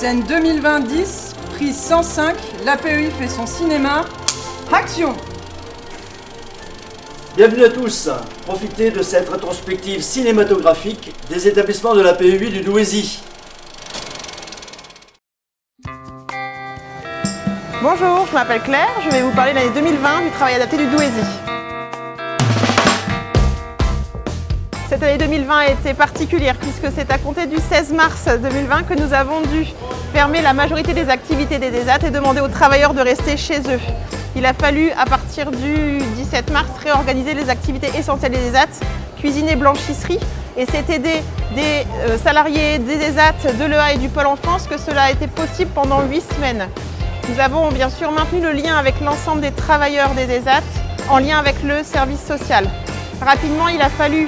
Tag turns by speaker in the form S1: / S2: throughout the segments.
S1: Scène 2020-10, prise 105, l'APEI fait son cinéma. Action!
S2: Bienvenue à tous, profitez de cette rétrospective cinématographique des établissements de l'APEI du Douaisis.
S3: Bonjour, je m'appelle Claire, je vais vous parler de l'année 2020 du travail adapté du Douaisis. Cette année 2020 a été particulière puisque c'est à compter du 16 mars 2020 que nous avons dû fermer la majorité des activités des ESAT et demander aux travailleurs de rester chez eux. Il a fallu, à partir du 17 mars, réorganiser les activités essentielles des ESAT, cuisine et blanchisserie. Et c'est aider des salariés des ESAT, de l'EA et du Pôle Enfance que cela a été possible pendant 8 semaines. Nous avons bien sûr maintenu le lien avec l'ensemble des travailleurs des ESAT, en lien avec le service social. Rapidement, il a fallu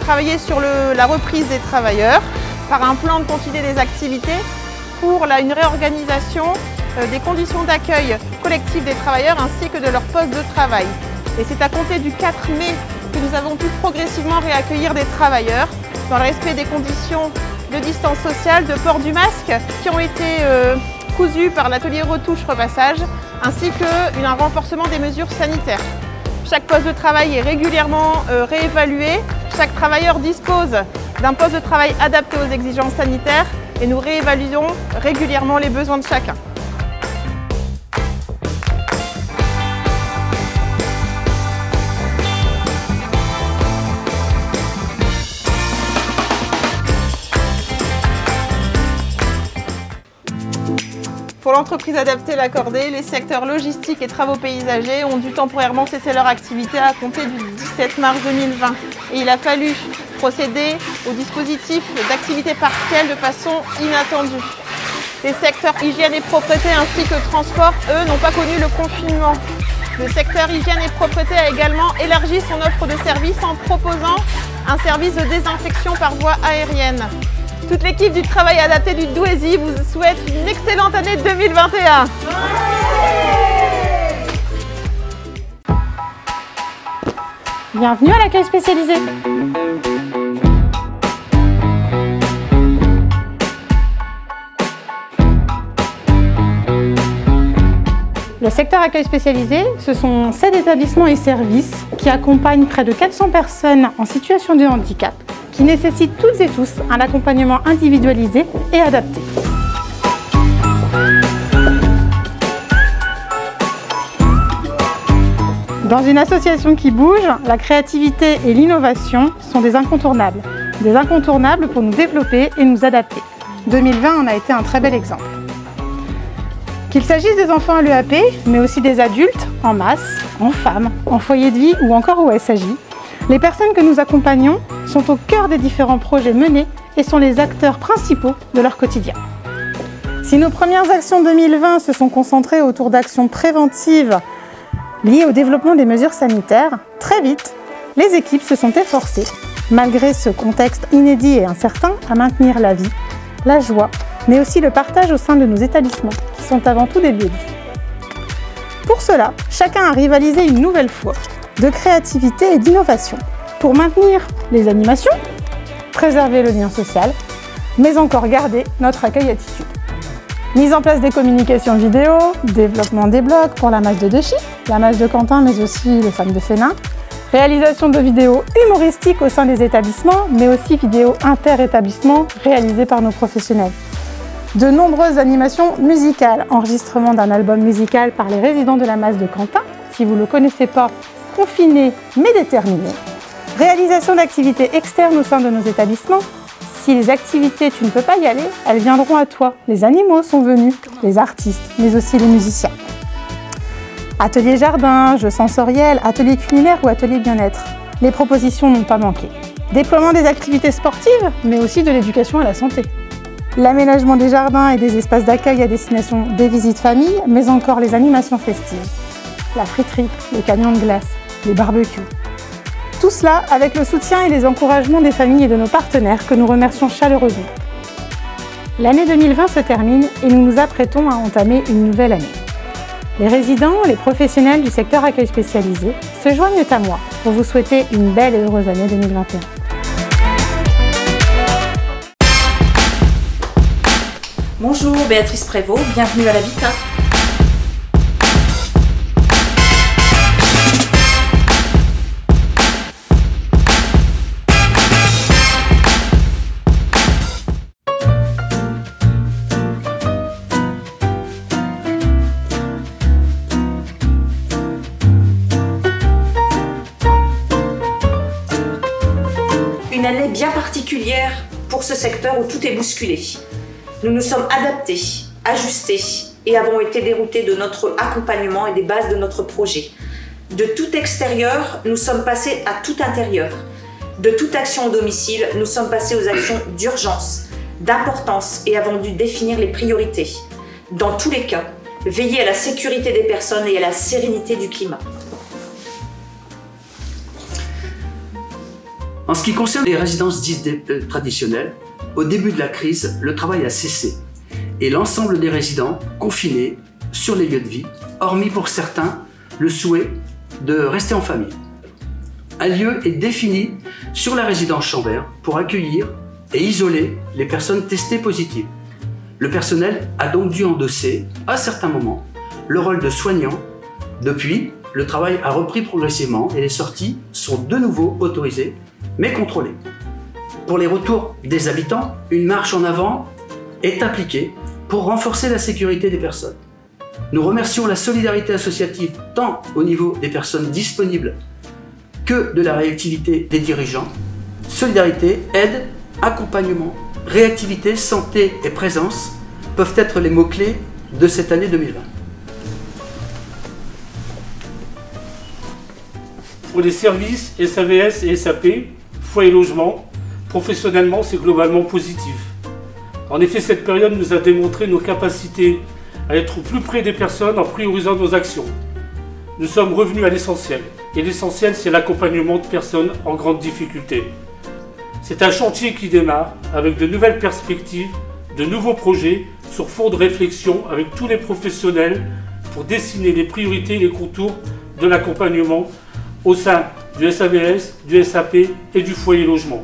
S3: travailler sur la reprise des travailleurs par un plan de continuité des activités pour une réorganisation des conditions d'accueil collectif des travailleurs ainsi que de leur poste de travail. Et c'est à compter du 4 mai que nous avons pu progressivement réaccueillir des travailleurs dans le respect des conditions de distance sociale, de port du masque qui ont été cousus par l'atelier retouche-repassage ainsi qu'un renforcement des mesures sanitaires. Chaque poste de travail est régulièrement réévalué. Chaque travailleur dispose d'un poste de travail adapté aux exigences sanitaires et nous réévaluons régulièrement les besoins de chacun. Pour l'entreprise adaptée L'Accordé, les secteurs logistiques et travaux paysagers ont dû temporairement cesser leur activité à compter du 17 mars 2020. Et il a fallu procéder au dispositif d'activité partielle de façon inattendue. Les secteurs hygiène et propreté ainsi que transport, eux, n'ont pas connu le confinement. Le secteur hygiène et propreté a également élargi son offre de services en proposant un service de désinfection par voie aérienne. Toute l'équipe du travail adapté du Douaisis vous souhaite une excellente année 2021.
S4: Bienvenue à l'accueil spécialisé. Le secteur accueil spécialisé, ce sont 7 établissements et services qui accompagnent près de 400 personnes en situation de handicap, qui nécessitent toutes et tous un accompagnement individualisé et adapté. Dans une association qui bouge, la créativité et l'innovation sont des incontournables. Des incontournables pour nous développer et nous adapter. 2020 en a été un très bel exemple. Qu'il s'agisse des enfants à l'EAP, mais aussi des adultes, en masse, en femmes, en foyer de vie ou encore au SAJ, les personnes que nous accompagnons sont au cœur des différents projets menés et sont les acteurs principaux de leur quotidien. Si nos premières actions 2020 se sont concentrées autour d'actions préventives liées au développement des mesures sanitaires, très vite, les équipes se sont efforcées, malgré ce contexte inédit et incertain, à maintenir la vie, la joie, mais aussi le partage au sein de nos établissements, qui sont avant tout des lieux de vie. Pour cela, chacun a rivalisé une nouvelle fois de créativité et d'innovation pour maintenir les animations, préserver le lien social, mais encore garder notre accueil attitude. Mise en place des communications vidéo, développement des blogs pour la masse de Dechy, la masse de Quentin, mais aussi les femmes de Fénin, réalisation de vidéos humoristiques au sein des établissements, mais aussi vidéos inter-établissements réalisées par nos professionnels. De nombreuses animations musicales, enregistrement d'un album musical par les résidents de la masse de Quentin, si vous ne le connaissez pas, confiné mais déterminé. Réalisation d'activités externes au sein de nos établissements. Si les activités, tu ne peux pas y aller, elles viendront à toi. Les animaux sont venus, les artistes, mais aussi les musiciens. Atelier jardin, jeux sensoriels, atelier culinaire ou atelier bien-être. Les propositions n'ont pas manqué. Déploiement des activités sportives, mais aussi de l'éducation à la santé. L'aménagement des jardins et des espaces d'accueil à destination des visites familles, mais encore les animations festives. La friterie, le camion de glace, les barbecues. Tout cela avec le soutien et les encouragements des familles et de nos partenaires que nous remercions chaleureusement. L'année 2020 se termine et nous nous apprêtons à entamer une nouvelle année. Les résidents, les professionnels du secteur accueil spécialisé se joignent à moi pour vous souhaiter une belle et heureuse année 2021.
S5: Bonjour, Béatrice Prévost, bienvenue à l'Habitat. Une année bien particulière pour ce secteur où tout est bousculé. Nous nous sommes adaptés, ajustés et avons été déroutés de notre accompagnement et des bases de notre projet. De tout extérieur, nous sommes passés à tout intérieur. De toute action au domicile, nous sommes passés aux actions d'urgence, d'importance et avons dû définir les priorités. Dans tous les cas, veiller à la sécurité des personnes et à la sérénité du climat.
S6: En ce qui concerne les résidences dites traditionnelles, au début de la crise, le travail a cessé et l'ensemble des résidents confinés sur les lieux de vie, hormis pour certains le souhait de rester en famille. Un lieu est défini sur la résidence Chambert pour accueillir et isoler les personnes testées positives. Le personnel a donc dû endosser, à certains moments, le rôle de soignant. Depuis, le travail a repris progressivement et les sorties sont de nouveau autorisées mais contrôlée. Pour les retours des habitants, une marche en avant est appliquée pour renforcer la sécurité des personnes. Nous remercions la solidarité associative tant au niveau des personnes disponibles que de la réactivité des dirigeants. Solidarité, aide, accompagnement, réactivité, santé et présence peuvent être les mots-clés de cette année 2020.
S7: Pour les services SAVS et SAP, foyer logement, professionnellement, c'est globalement positif. En effet, cette période nous a démontré nos capacités à être au plus près des personnes en priorisant nos actions. Nous sommes revenus à l'essentiel. Et l'essentiel, c'est l'accompagnement de personnes en grande difficulté. C'est un chantier qui démarre avec de nouvelles perspectives, de nouveaux projets sur fond de réflexion avec tous les professionnels pour dessiner les priorités et les contours de l'accompagnement au sein du SAVS, du SAP et du foyer logement.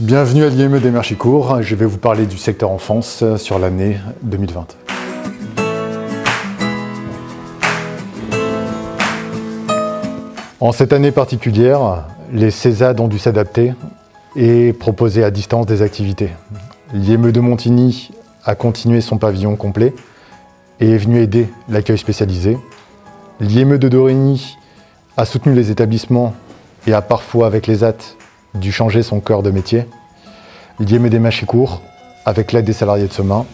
S8: Bienvenue à l'IME des Merchicourt. Je vais vous parler du secteur enfance sur l'année 2020. En cette année particulière, les CESAD ont dû s'adapter et proposer à distance des activités. L'IME de Montigny a continué son pavillon complet et est venu aider l'accueil spécialisé. L'IME de Dorigny a soutenu les établissements et a parfois, avec les AT, dû changer son cœur de métier. L'IME des Merchicourt, avec l'aide des salariés de Semain,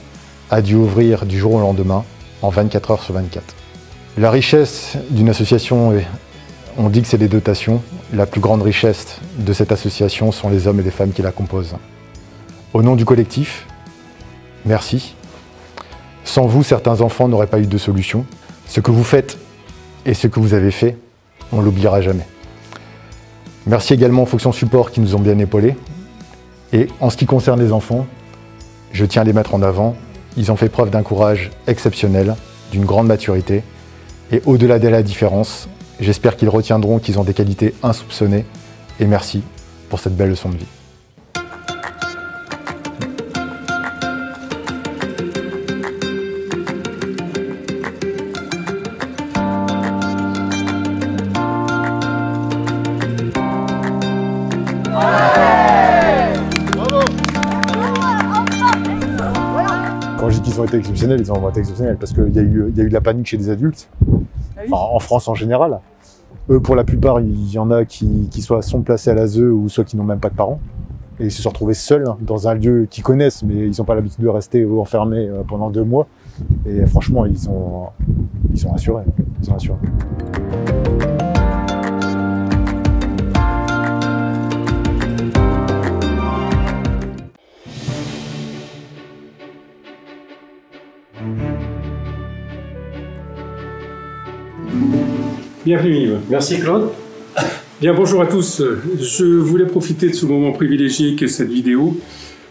S8: a dû ouvrir du jour au lendemain, en 24 heures sur 24. La richesse d'une association, on dit que c'est les dotations. La plus grande richesse de cette association sont les hommes et les femmes qui la composent. Au nom du collectif, merci. Sans vous, certains enfants n'auraient pas eu de solution. Ce que vous faites et ce que vous avez fait, on ne l'oubliera jamais. Merci également aux fonctions support qui nous ont bien épaulés. Et en ce qui concerne les enfants, je tiens à les mettre en avant. Ils ont fait preuve d'un courage exceptionnel, d'une grande maturité. Et au-delà de la différence, j'espère qu'ils retiendront qu'ils ont des qualités insoupçonnées. Et merci pour cette belle leçon de vie. Quand je dis qu'ils ont été exceptionnels, ils ont été exceptionnels parce qu'il y a eu de la panique chez les adultes, enfin, en France en général. Pour la plupart, il y en a qui soit sont placés à l'ASE ou soit qui n'ont même pas de parents. Et ils se sont retrouvés seuls dans un lieu qu'ils connaissent, mais ils n'ont pas l'habitude de rester enfermés pendant 2 mois. Et franchement, ils ont assuré. Ils ont assuré.
S9: Bienvenue Yves. Merci Claude. Bien, bonjour à tous. Je voulais profiter de ce moment privilégié qu'est cette vidéo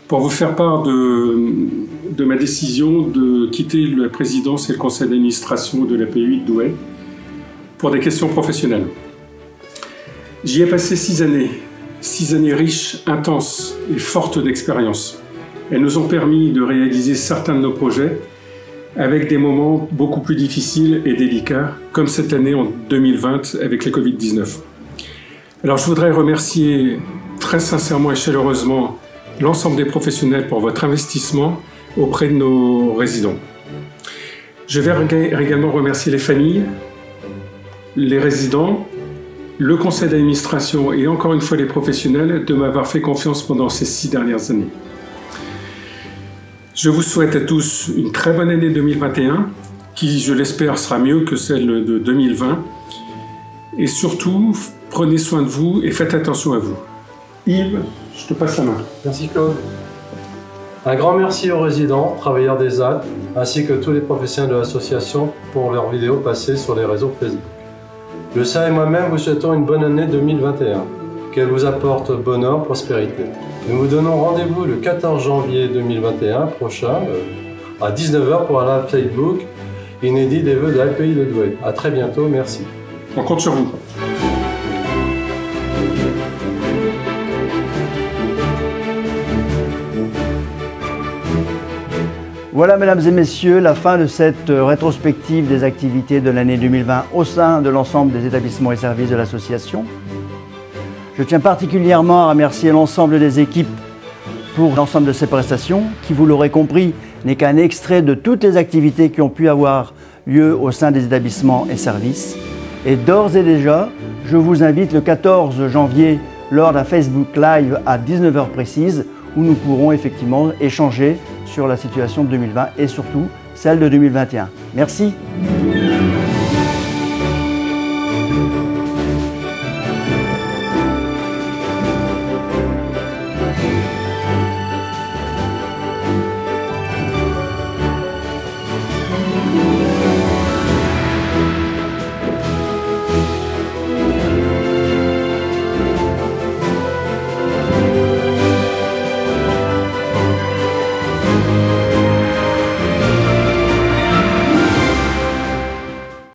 S9: pour vous faire part de ma décision de quitter la présidence et le conseil d'administration de l'APEI de Douai pour des questions professionnelles. J'y ai passé 6 années. 6 années riches, intenses et fortes d'expérience. Elles nous ont permis de réaliser certains de nos projets avec des moments beaucoup plus difficiles et délicats, comme cette année en 2020 avec la Covid-19. Alors je voudrais remercier très sincèrement et chaleureusement l'ensemble des professionnels pour votre investissement auprès de nos résidents. Je vais également remercier les familles, les résidents, le conseil d'administration et encore une fois les professionnels de m'avoir fait confiance pendant ces 6 dernières années. Je vous souhaite à tous une très bonne année 2021, qui, je l'espère, sera mieux que celle de 2020. Et surtout, prenez soin de vous et faites attention à vous. Yves, je te passe la main.
S10: Merci Claude. Un grand merci aux résidents, travailleurs des ZAD, ainsi que tous les professionnels de l'association pour leurs vidéos passées sur les réseaux Facebook. Je et moi-même vous souhaitons une bonne année 2021, qu'elle vous apporte bonheur, prospérité. Nous vous donnons rendez-vous le 14 janvier 2021 prochain à 19 h pour un live Facebook inédit des vœux de l'APEI de Douai. A très bientôt, merci.
S9: On compte sur vous.
S2: Voilà, mesdames et messieurs, la fin de cette rétrospective des activités de l'année 2020 au sein de l'ensemble des établissements et services de l'association. Je tiens particulièrement à remercier l'ensemble des équipes pour l'ensemble de ces prestations, qui, vous l'aurez compris, n'est qu'un extrait de toutes les activités qui ont pu avoir lieu au sein des établissements et services. Et d'ores et déjà, je vous invite le 14 janvier lors d'un Facebook Live à 19 h précise, où nous pourrons effectivement échanger sur la situation de 2020 et surtout celle de 2021. Merci.